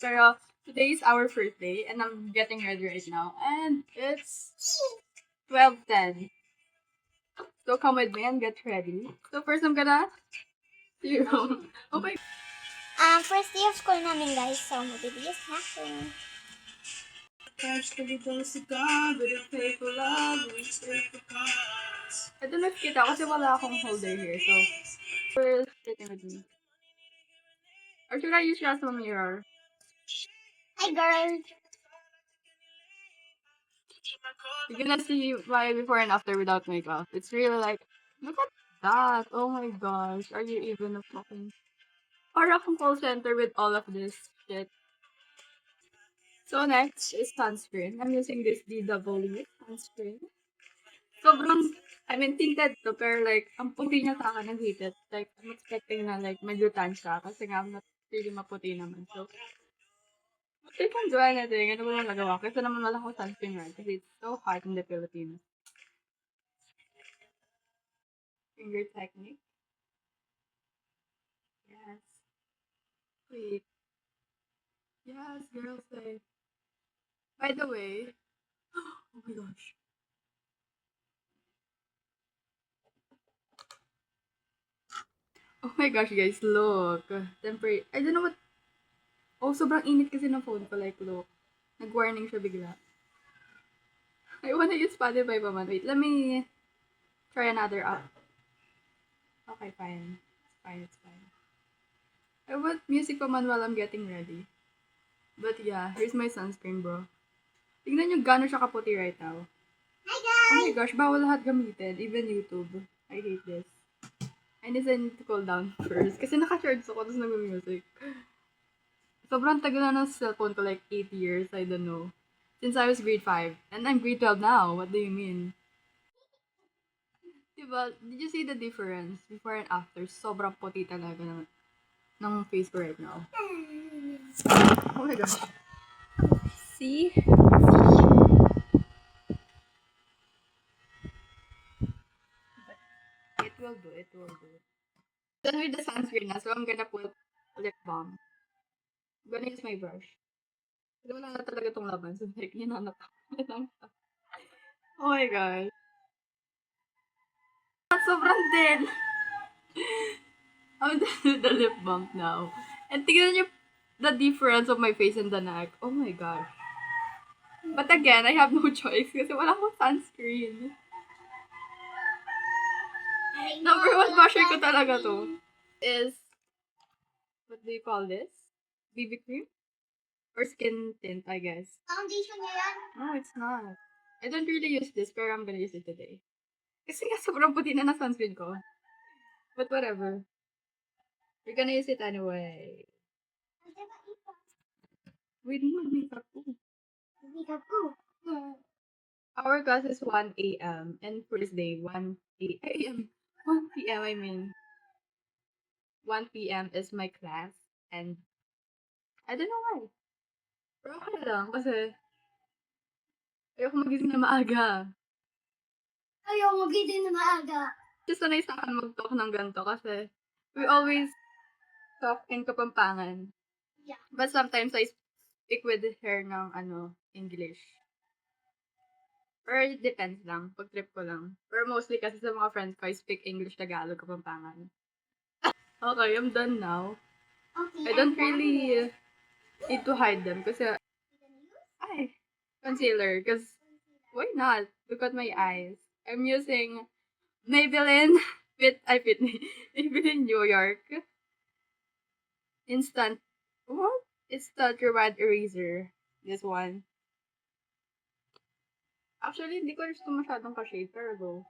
Pero today is our first day and I'm getting ready right now. And it's 12:10. So come with me and get ready. So first I'm gonna see you. Oh my First day of school namin, guys. So, mabibilis na ako. I don't know if kita kasi wala akong holder here. So first sitting with me. Or should I use just a mirror? Hi, girl. You're gonna see my before and after without makeup. It's really like, look at that. Oh my gosh. Are you even a fucking... Or akong call center with all of this shit. So next is sunscreen. I'm using this DW sunscreen. Sobrang, I mean, tinted to, pero like, ang puti niya sa akin, nag-hate it. Like, I'm expecting na like, medyo tan siya, kasi nga, I'm not really maputi naman. So, they can do anything. Ano ba yung nagawa? Kasi naman wala akong sunscreen right, kasi it's so hot in the Philippines. Finger technique. Yes. Wait. Yes, girl say. By the way, oh my gosh. Oh my gosh, guys, look. Temporary. I don't know what. Oh, sobrang init kasi ng phone ko. Like, look. Nag-warning siya bigla. I wanna use Spotify pa man. Wait, let me try another app. Okay, fine. It's fine, it's fine. I want music pa man while I'm getting ready. But yeah, here's my sunscreen, bro. Tignan nyo gano'n siya kaputi right now. Hi, guys. Oh my gosh, bawal lahat gamitin. Even YouTube. I hate this. I need to cool down first. Kasi naka-charge ako, tapos nag-music. Sobrang tagal na ng cellphone ko, like 8 years, I don't know. Since I was grade 5. And I'm grade 12 now. What do you mean? Diba, did you see the difference before and after? Sobrang puti talaga ng face ko right now. Oh my gosh. See? It will do, it will do. Done with the sunscreen na, so I'm gonna put lip balm. I'm gonna use my brush. Kasi wala na talaga itong laban, so like, hinanap ko. Oh my gosh. Sobrang din! I'm done with the lip balm now. And tignan niyo the difference of my face and the neck. Oh my gosh. But again, I have no choice kasi wala akong sunscreen. Number one basher ko talaga to is, what do you call this? BB cream? Or skin tint, I guess. Foundation niya yan. No, it's not. I don't really use this, pero I'm gonna use it today. Kasi nga sobrang puti na sunscreen ko. But whatever. We're gonna use it anyway. Wait, mag-makeup ko. Makeup ko. Our class is 1 a.m. and first day 1 a.m. 1 p.m. I mean. 1 p.m. is my class and I don't know why. Pero okay lang kasi ayoko magising na maaga. Ayaw, magitin na maaga. Just sanay sa akin mag-talk ng ganito kasi we always talk in Kapampangan. Yeah. But sometimes I speak with her ng English. Or it depends lang. Pag trip ko lang. Pero mostly kasi sa mga friends ko, I speak English, Tagalog, Kapampangan. Okay, I'm done now. Okay, I don't really need to hide them kasi, ay, concealer. Because, why not? Look at my eyes. I'm using Maybelline Maybelline New York. Instant, what? Instant Red Eraser. This one. Actually, hindi ko gusto masyadong ka-shade, pero go.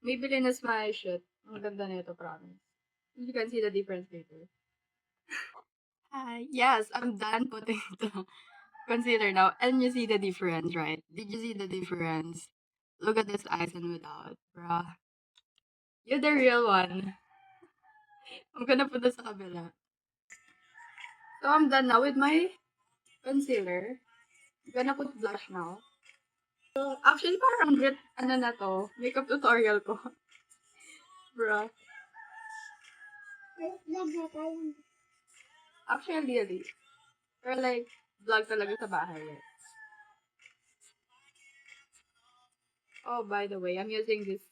Maybelline is my shit. Ang ganda nito, promise. You can see the difference later. Yes, I'm done putting the concealer now. And you see the difference, right? Did you see the difference? Look at this eyes and without, bruh. You're the real one. I'm gonna put this sa kabila. So I'm done now with my concealer. I'm gonna put blush now. So actually parang na to, makeup tutorial ko. Bruh. Actually, really. Pero like, vlog talaga sa bahay. Eh. Oh, by the way, I'm using this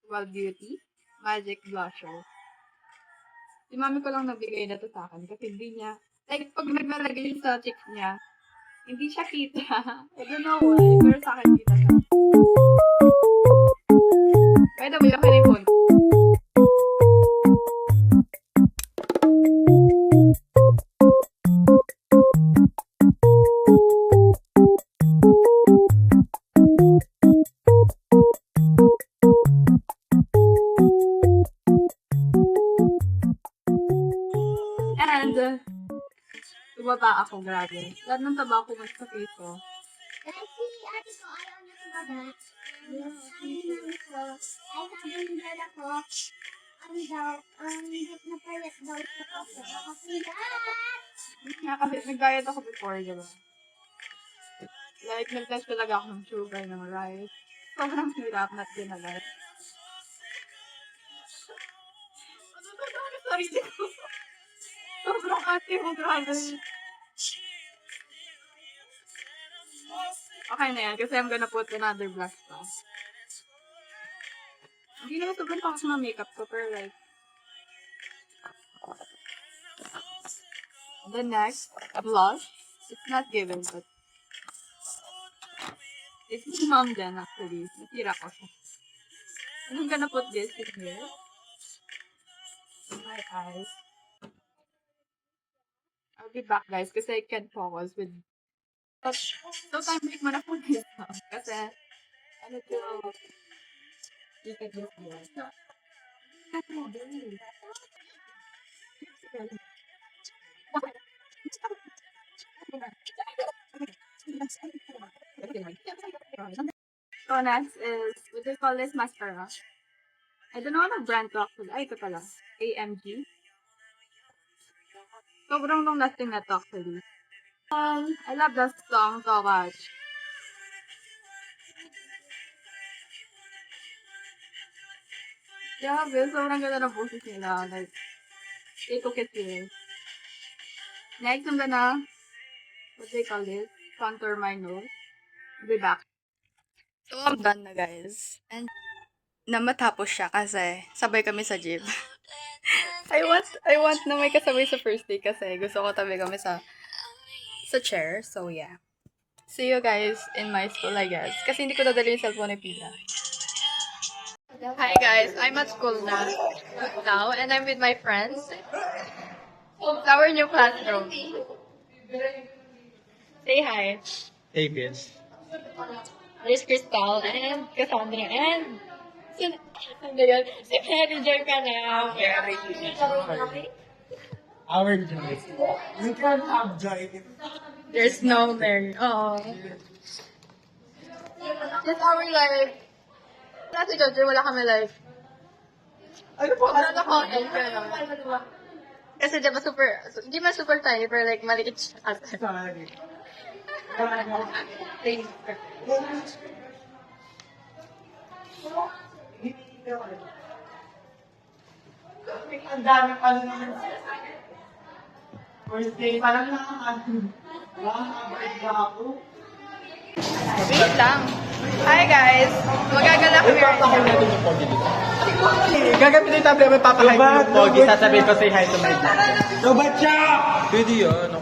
Wild Beauty Magic Blusher. Si mami ko lang nabigay na to sa akin kasi hindi niya, like, pag naglalagay sa cheeks niya, hindi siya kita. I don't know why, pero sa akin kita siya. By the way, okay na yung phone. And, tumaba ako, grabe. Lahat ng taba ko mas sa face ko. Dahil si ate ko ayaw niya tumagat. Ay, sabi ng dala ko, ano daw, napayat daw siya kasi nakasilat. Nga kasi nag-diet ako before, diba? Like, nag-test talaga ako ng sugar, ng rice. Sobrang hirap, not ginagat. Matutulog ako sa sarili ko. Sobrang ate mo, grabe. Okay na yan, kasi I'm gonna put another black stuff. Hindi na sobrang pakas na makeup ko, pero like... The next blush, it's not given, but... It's my mom din, actually. Natira ko siya. And I'm gonna put this in here. In my eyes. I'll be back, guys, kasi I can't focus with... But, so time break mo na po this now. Kasi, ano to... You can just do it. So next is, what do you call this? Mascara. I don't know ano brand to actually. Ay, ito pala. AMG. Sobrang long lasting na to actually. I love that song so much. Grabe, sobrang ganda ng boses nila. Like, they took it serious. Next, I'm gonna, what do you call this? Contour my nose. I'll be back. So, I'm done na, guys. And, na matapos siya kasi sabay kami sa gym. I want na may kasabay sa first day kasi gusto ko tabi kami sa chair. So, yeah. See you guys in my school, I guess. Kasi hindi ko dadali yung cellphone ni Pina. Hi guys, I'm at school now and I'm with my friends. It's our new classroom. Say hi. Hey, bitch. There's Crystal and Cassandra and si Mary Joy ka na. Our joy. We can't have joy. There's no Mary. Oh. Just our life. Wala si Jojo, wala kami life. Ano po? Wala na content ka lang. Kasi diba super, hindi man super tiny, pero like maliit siya. Sorry. Ang dami pala naman. First day pa lang naman. Nakakabait ba ako? Wait lang. Hi guys! Magagala kami right now. Gagamitin yung tablet, may papahay ko yung pogi. Sasabihin ko say hi to my dad. Sobat siya! Pwede yun.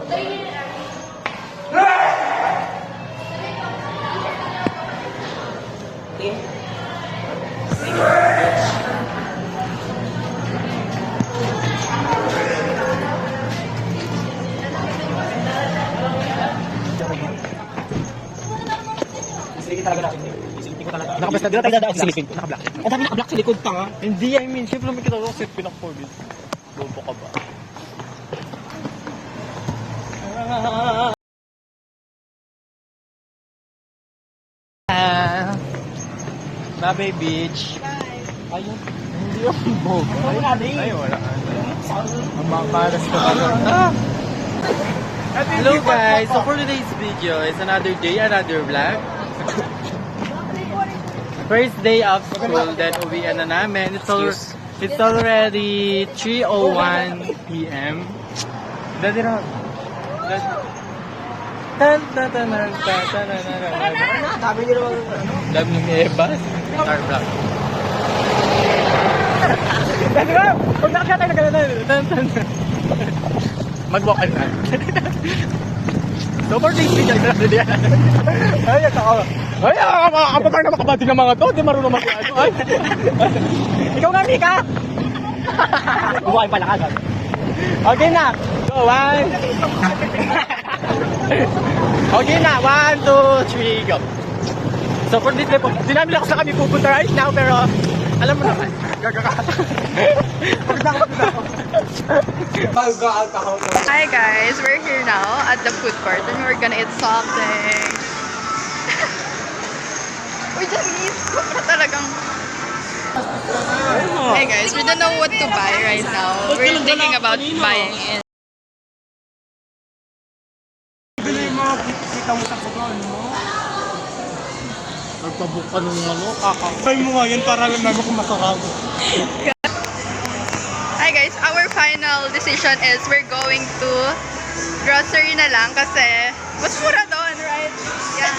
Sige talaga natin. Isilipin ko talaga. Nakablas na, di na tayo dadaan. Isilipin ko, nakablock. Ang dami nakablock sa likod pa nga. Hindi, I mean, syempre may kita ko kasi pinakpogit. Bobo ka ba? Babay Beach. Ayun. Hindi yung bobo. Ay, wala. Ang makaras ka ba? Hello guys! So for today's video, it's another day, another vlog. First day of school, then uwian na namin. It's already 3:01 p.m. Daddy Rob. Tan, tan, tan, tan, tan, tan, tan, tan, tan. Dami nyo naman ano. Dami ng ebas. Star Black. Let's go! Pag nakakita tayo na gano'n. Tan, tan, tan. Mag-walk and run. So for this video, ay, ako. Ay, makakapatang na makabati ng mga to. Di marunong mag-ano. Ay. Ikaw nga, Mika! Buhay pala kagad. Okay na. Go, one. Okay na. 1, 2, 3, go. So for this level, di namin ako sa kami pupunta right now, pero alam mo naman, gagakata. Hi guys, we're here now at the food court and we're gonna eat something. Uy, Janice, sobra talagang... Hey guys, we don't know what to buy right now. We're thinking about buying it. Bili yung mga kita mo sa pagkain mo. Nagpabook ka nung ano, kakakay mo nga yan para alam namin kung masarap. Hi guys, our final decision is we're going to grocery na lang kasi mas mura doon, right? Yeah.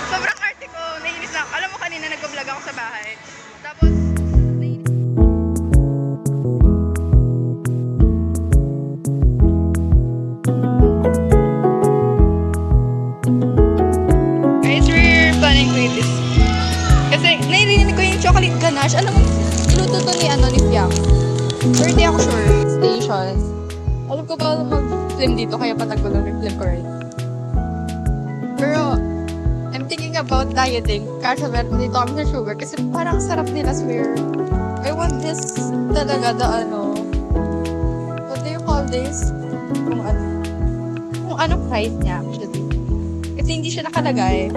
Sobrang arte ko, naiinis na. Alam mo kanina nag-vlog ako sa bahay. Tapos, guys, we're planning to eat this. Kasi naiinig ko yung chocolate ganache. Alam mo, iluto to ni, ni Fiam. Pero hindi ako sure. Station. Alam ko ba mag-film dito, kaya patag ko lang yung film ko, right? Pero, I'm thinking about dieting. Kasi meron dito kami sa sugar. Kasi parang sarap nila, swear. I want this talaga, what do you call this? Kung ano price niya, actually. Kasi hindi siya nakalagay.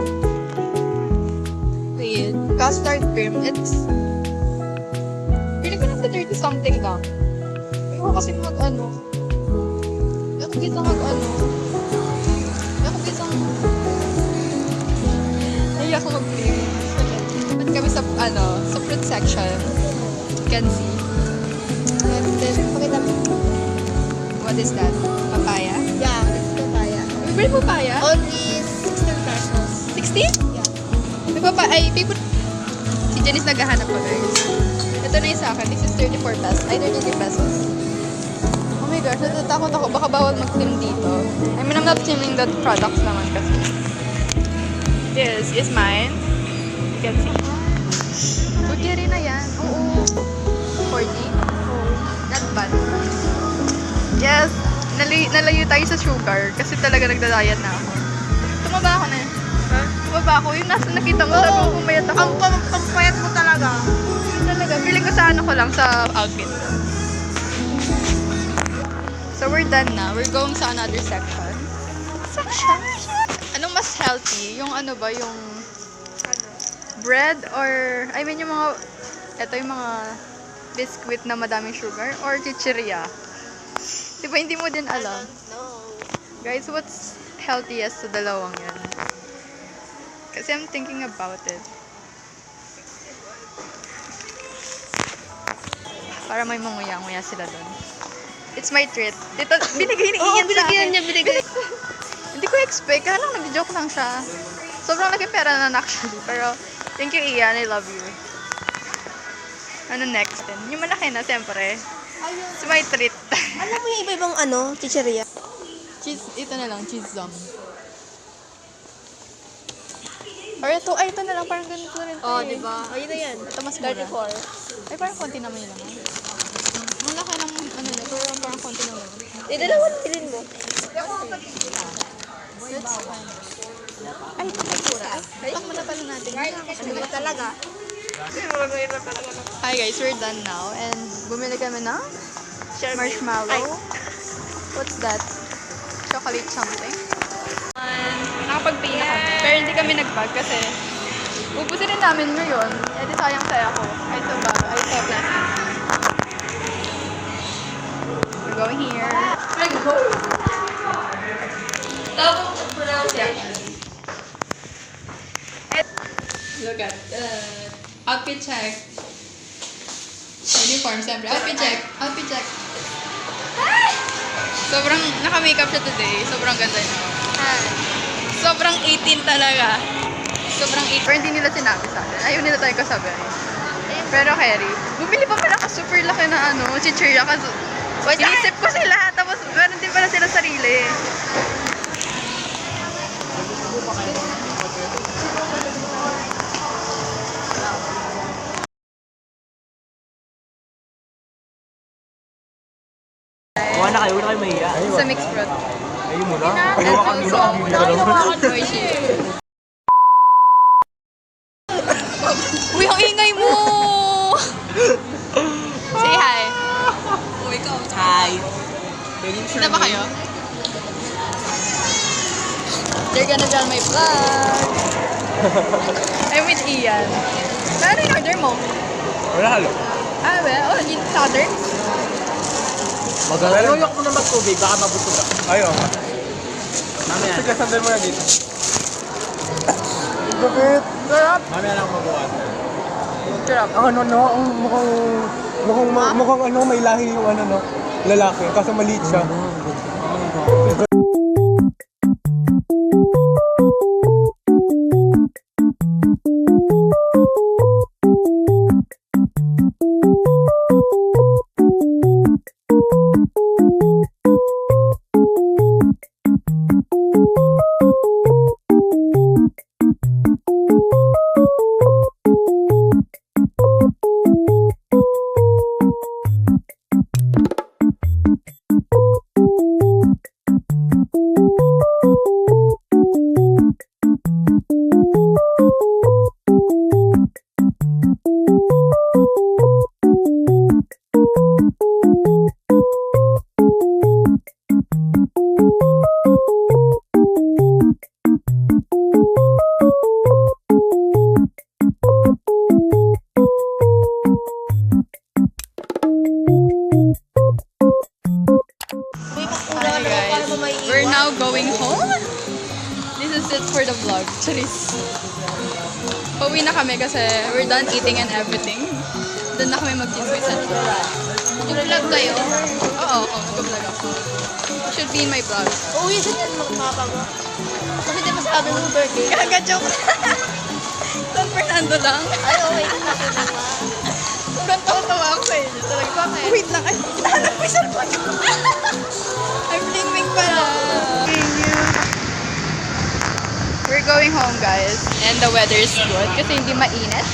Wait, custard cream, it's... Pili ko nasa 30 something lang. Ayoko kasi ayoko Ayoko mag-pili. Ba't kami sa fruit section. You can see. And then, pakita mo. What is that? Papaya? Yeah, it's papaya. We bring papaya? Only 16 pesos. 16? Yeah. May favorite. Si Janice naghahanap pa, guys. Ito na yung sa akin. This is 34 pesos. Ay, 33 pesos. Oh my gosh, natatakot ako. Baka bawal mag-film dito. I mean, I'm not filming the products naman kasi. This is mine. You can see. Bugiri na yan. Oo. 40. Not bad. Yes. Nalayo tayo sa sugar kasi talaga nagda-diet na ako. Tumaba ako na eh. Tumaba ako. Yung nasa nakita mo, sabi ko pumayat ako. Ang payat mo talaga. Talaga. Feeling ko sa ko lang, sa outfit. So we're done na. We're going sa another section. Anong mas healthy? Yung yung bread or, I mean yung mga, yung mga biscuit na madaming sugar or chichirya? Diba hindi mo din alam? No. Guys, what's healthiest sa dalawang yan? Kasi I'm thinking about it. Para may manguya-nguya sila doon. It's my treat. Dito, binigay ni Ian sa akin. binigay. Hindi ko expect. Kaya lang nag-joke lang siya. Sobrang laki pera na actually. Pero, thank you Ian. I love you. Ano next din? Yung malaki na, siyempre. It's my treat. Alam mo yung iba-ibang chicheria? Cheese, ito na lang. Cheese zong. Or ito na lang. Parang ganito rin. Diba? Ayun na yan. Ito mas mura. 34. Ay, parang konti naman yun lang. Ang laki ng pero parang konti naman. Dalawa bilhin mo. That's fine. Ay, ito may mura. Ay, mo na pala natin. Ano talaga? Hi guys, we're done now. And bumili kami ng marshmallow. What's that? Chocolate something. Nakapag-pay na kami. Pero hindi kami nag-bag kasi ubusin rin namin ngayon. Eh di sayang saya ko. Ay, ito ba? Ay, ito plastic. We're going here. Look at outfit check. Uniform, siyempre. Outfit check. Outfit check. Sobrang naka-makeup siya today. Sobrang ganda niya. Sobrang 18 talaga. Sobrang 18. Pero hindi nila sinabi sa akin. Ayaw nila tayo kasabi. Pero Kerry, bumili pa pala ka super laki na chichirya kasi inisip ko sila, tapos meron din pala sila sarili. Kuha na kayo, huwag na kayo mahiya. Sa mixed fruit. Ayun mo na. And Paghawakan mo na. also, Hindi ka naman. Uy, ang ingay mo! Say hi. Hi. Na ba kayo? They're gonna be on my vlog. I'm with Ian. Ano yung order mo? Wala halo. Ah, well, oh, yung southern? Magaling. Tuyok mo na magtubig, baka mabutog ako. Ayun. Mamaya. Sige, sandal mo na dito. Bakit? Sarap. Mamaya lang magawa. Sarap. Ang ano no, ang mukhang ano, may lahi yung ano no, lalaki. Kaso maliit siya. Hi guys, we're now going home. This is it for the vlog. Charis. Pauwi na kami kasi we're done eating and everything. Doon na kami mag-enjoy sa Nag-vlog kayo? Oo, nag-vlog ako. Should be in my vlog. Uwi din yan mga mo. Kasi di ba sabi ng birthday? Gaga-joke. San Fernando lang. Ay, okay. Kasi naman. Sobrang tawa-tawa ako sa inyo. Talaga, Bakit? wait lang. Ay, hinahanap ko yung cellphone ko. I'm bling-bling pala. We're going home, guys. And the weather is good kasi hindi mainit.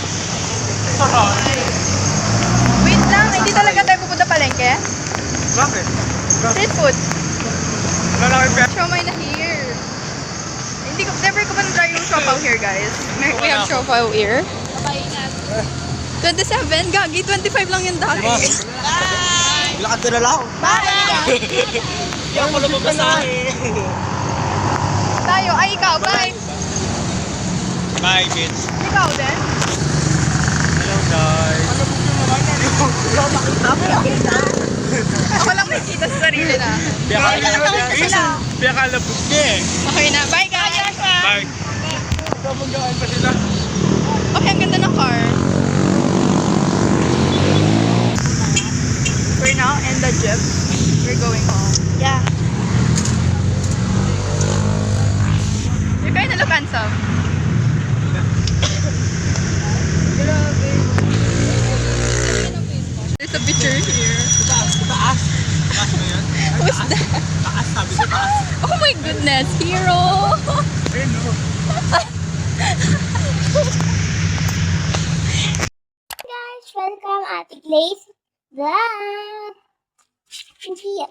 Wait lang, hindi talaga tayo pupunta palengke. Bakit? Street food. Wala na kayo. Siomay na here. Hindi ko, never ko pa na-try yung siopaw here, guys. We have siopaw here. 27? Gagi, 25 lang yung dati. Lakad ka na lang. Bye! Hindi ako lumabasahin. Tayo, ay ikaw, bye! Bye, bitch. Ikaw din? Hello, guys. Ako lang may kita sa sarili na. Biya ka labog niya eh. Okay na, bye guys! Bye. Kapag pa sila. Okay, ang ganda ng car. We're now in the jeep. We're going home. Yeah. You're kind of look handsome. Grabe. There's a picture here. Taas. Taas mo yun? Who's that? Taas, sabi ko taas. Oh my goodness, hero! Ayun, no. Guys, welcome Ate Glaze Vlog. Hindi.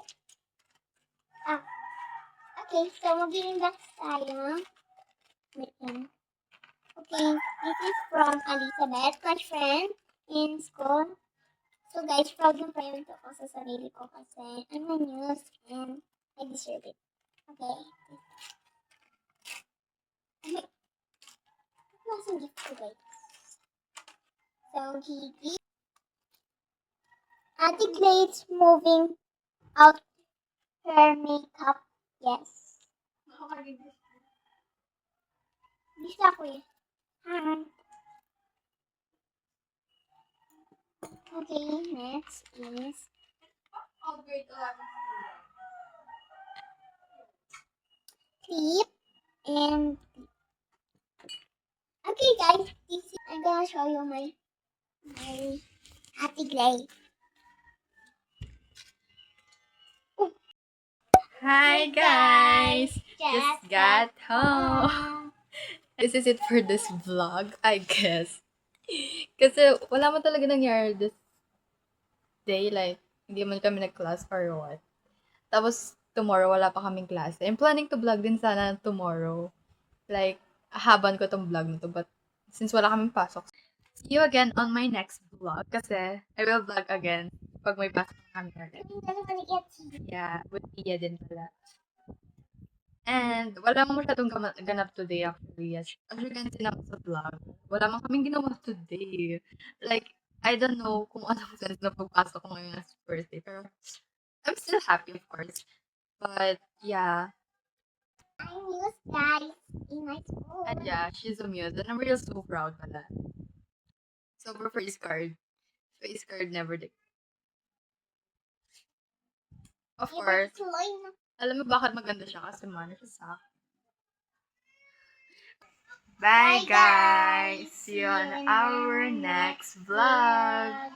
Okay, so mag-relax tayo. Wait lang. Okay, this is from Elizabeth, my friend in school. So guys, proud na proud ako sa sarili ko kasi I'm a news and I deserve it. Okay. Klaseng gift ko guys. So he Ate Glade's moving out her makeup. Yes. Bisa ko eh. Hi. Okay, next is clip and okay guys, I'm gonna show you my happy glay. Hi guys! Just got home. home. This is it for this vlog, I guess. Kasi wala mo talaga nangyari this day. Like, hindi man kami nag-class or what. Tapos, tomorrow wala pa kaming klase. I'm planning to vlog din sana tomorrow. Like, haban ko tong vlog na to. But, since wala kaming pasok, see you again on my next vlog. Kasi, I will vlog again pag may pasok kami again. I'm gonna get tea. Yeah, with Tia din pala. And wala mo masyadong ganap today actually. As you can see naman sa vlog, wala man kaming ginawa today. Like, I don't know kung anong sense na pagpasok ko ngayon as birthday. Pero, I'm still happy of course. But, yeah. I'm news guys in my school. And yeah, she's a muse. And I'm really so proud pala. So, for face card. Face card never did. Of course, alam mo bakit maganda siya? Kasi man siya sa akin. Bye, Bye, guys! guys! See you on our next vlog!